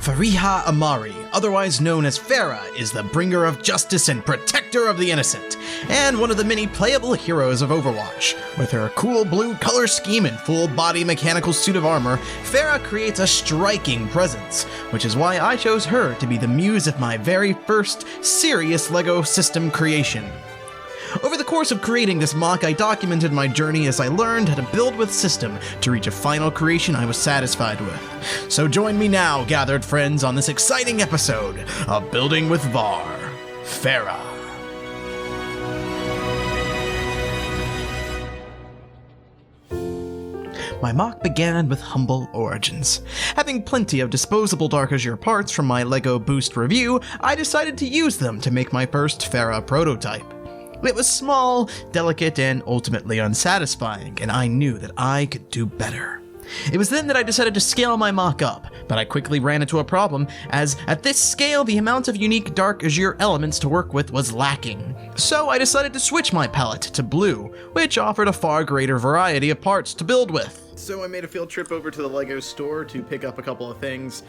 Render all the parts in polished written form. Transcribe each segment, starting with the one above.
Fariha Amari, otherwise known as Pharah, is the bringer of justice and protector of the innocent, and one of the many playable heroes of Overwatch. With her cool blue color scheme and full-body mechanical suit of armor, Pharah creates a striking presence, which is why I chose her to be the muse of my very first serious LEGO system creation. Over the course of creating this MoC, I documented my journey as I learned how to build with system to reach a final creation I was satisfied with. So join me now, gathered friends, on this exciting episode of Building with Pharah. My MoC began with humble origins. Having plenty of disposable Dark Azure parts from my LEGO Boost review, I decided to use them to make my first Pharah prototype. It was small, delicate, and ultimately unsatisfying, and I knew that I could do better. It was then that I decided to scale my MoC up, but I quickly ran into a problem, as at this scale the amount of unique Dark Azure elements to work with was lacking. So I decided to switch my palette to blue, which offered a far greater variety of parts to build with. So I made a field trip over to the LEGO store to pick up a couple of things.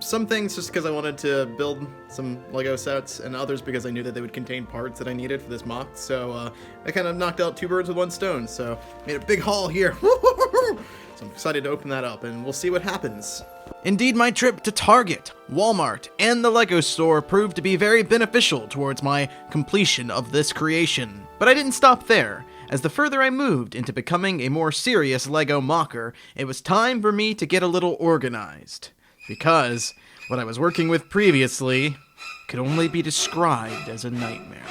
Some things just because I wanted to build some LEGO sets, and others because I knew that they would contain parts that I needed for this MoC. So I kind of knocked out two birds with one stone. So made a big haul here. So I'm excited to open that up, and we'll see what happens. Indeed, my trip to Target, Walmart, and the LEGO store proved to be very beneficial towards my completion of this creation. But I didn't stop there. As the further I moved into becoming a more serious LEGO mocker, it was time for me to get a little organized. Because what I was working with previously could only be described as a nightmare.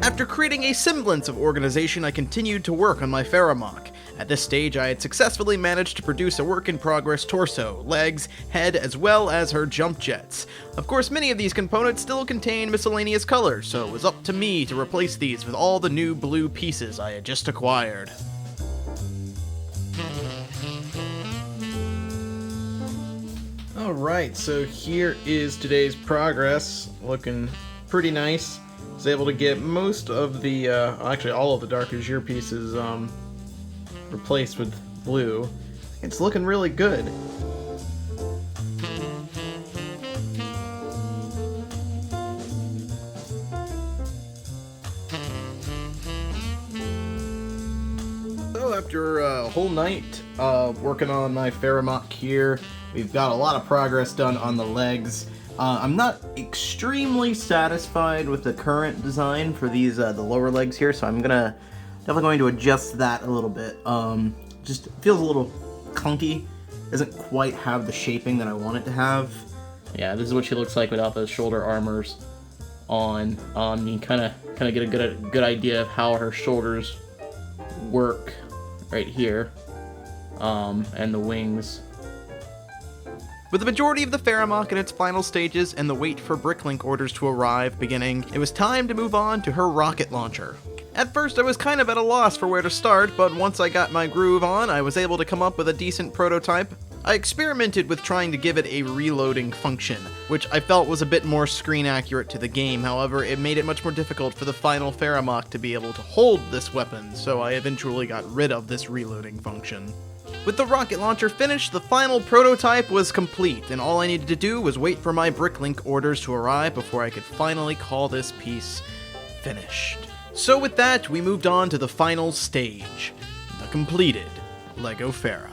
After creating a semblance of organization, I continued to work on my Pharah MoC. At this stage, I had successfully managed to produce a work-in-progress torso, legs, head, as well as her jump jets. Of course, many of these components still contain miscellaneous colors, so it was up to me to replace these with all the new blue pieces I had just acquired. Alright, so here is today's progress, looking pretty nice. I was able to get most of the, actually all of the Dark Azure pieces, replaced with blue. It's looking really good. So after a whole night working on my Pharah MoC here, we've got a lot of progress done on the legs. I'm not extremely satisfied with the current design for these the lower legs here, so I'm definitely going to adjust that a little bit. Just feels a little clunky. Doesn't quite have the shaping that I want it to have. Yeah, this is what she looks like without those shoulder armors on. You kind of get a good idea of how her shoulders work right here, and the wings. With the majority of the Pharah MoC in its final stages and the wait for Bricklink orders to arrive beginning, it was time to move on to her rocket launcher. At first I was kind of at a loss for where to start, but once I got my groove on, I was able to come up with a decent prototype. I experimented with trying to give it a reloading function, which I felt was a bit more screen accurate to the game. However, it made it much more difficult for the final Pharah MoC to be able to hold this weapon, so I eventually got rid of this reloading function. With the rocket launcher finished, the final prototype was complete, and all I needed to do was wait for my Bricklink orders to arrive before I could finally call this piece finished. So with that, we moved on to the final stage, the completed LEGO Pharah.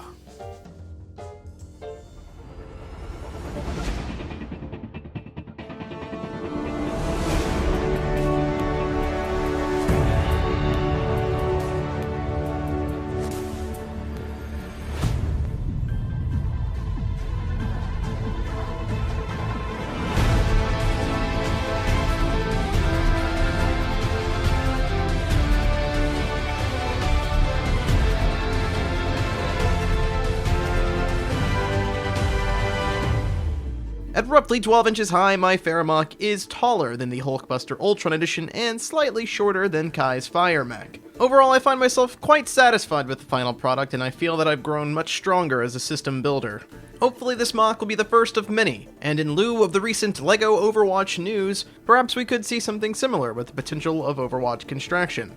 At roughly 12 inches high, my Pharah MoC is taller than the Hulkbuster Ultron Edition and slightly shorter than Kai's Fire Mech. Overall, I find myself quite satisfied with the final product, and I feel that I've grown much stronger as a system builder. Hopefully this MoC will be the first of many, and in lieu of the recent LEGO Overwatch news, perhaps we could see something similar with the potential of Overwatch construction.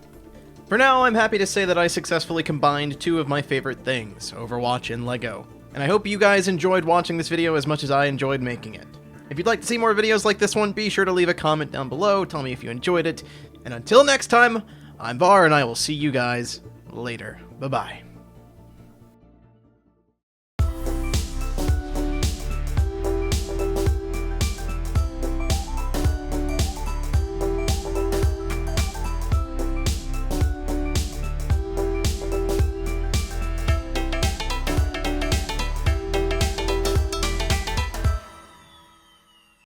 For now, I'm happy to say that I successfully combined two of my favorite things, Overwatch and LEGO. And I hope you guys enjoyed watching this video as much as I enjoyed making it. If you'd like to see more videos like this one, be sure to leave a comment down below, tell me if you enjoyed it, and until next time, I'm Var, and I will see you guys later. Bye-bye.